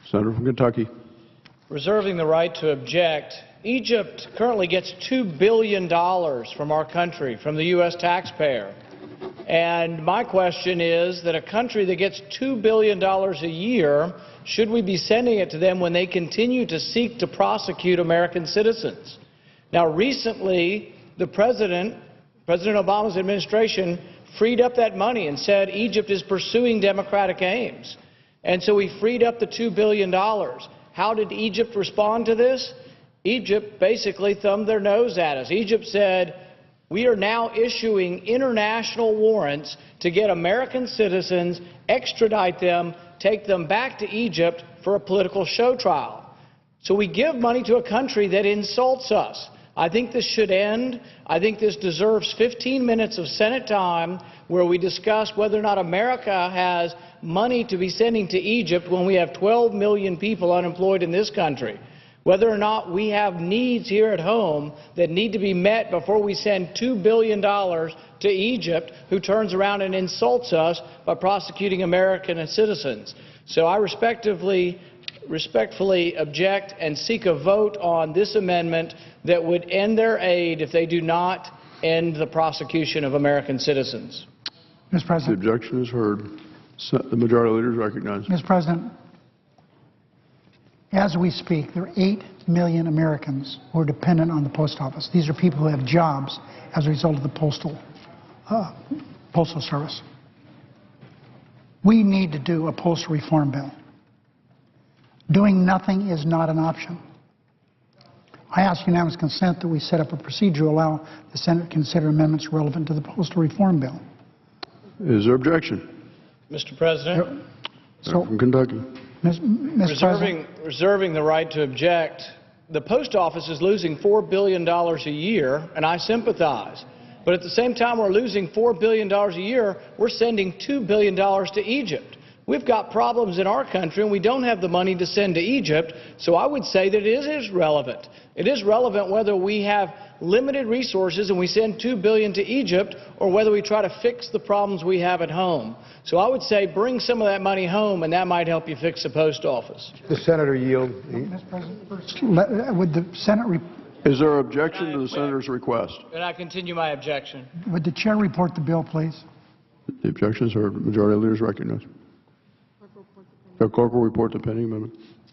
Senator from Kentucky. Reserving the right to object. Egypt currently gets $2 billion from our country, from the U.S. taxpayer. And my question is that a country that gets $2 billion a year, should we be sending it to them when they continue to seek to prosecute American citizens? Now, recently, President Obama's administration freed up that money and said Egypt is pursuing democratic aims. And so we freed up the $2 billion. How did Egypt respond to this? Egypt basically thumbed their nose at us. Egypt said, we are now issuing international warrants to get American citizens, extradite them, take them back to Egypt for a political show trial. So we give money to a country that insults us. I think this should end. I think this deserves 15 minutes of Senate time where we discuss whether or not America has money to be sending to Egypt when we have 12 million people unemployed in this country. Whether or not we have needs here at home that need to be met before we send $2 billion to Egypt, who turns around and insults us by prosecuting American citizens. So I respectfully object and seek a vote on this amendment that would end their aid if they do not end the prosecution of American citizens. Mr. President. The objection is heard. The majority leader is recognized. Mr. President, as we speak, there are 8 million Americans who are dependent on the post office. These are people who have jobs as a result of the Postal Service. We need to do a postal reform bill. Doing nothing is not an option. I ask unanimous consent that we set up a procedure to allow the Senate to consider amendments relevant to the postal reform bill. Is there objection? Mr. President? From Kentucky. Reserving the right to object. The post office is losing $4 billion a year, and I sympathize. But at the same time we're losing $4 billion a year, we're sending $2 billion to Egypt. We've got problems in our country, and we don't have the money to send to Egypt, so I would say that it is relevant. It is relevant whether we have limited resources and we send $2 billion to Egypt, or whether we try to fix the problems we have at home. So I would say bring some of that money home, and that might help you fix the post office. The senator yield. Mr. President, first, would the Senate... Is there objection to the senator's request? And I continue my objection. Would the chair report the bill, please? The objection is heard. Majority leader is recognized. The clerk will report the pending amendment.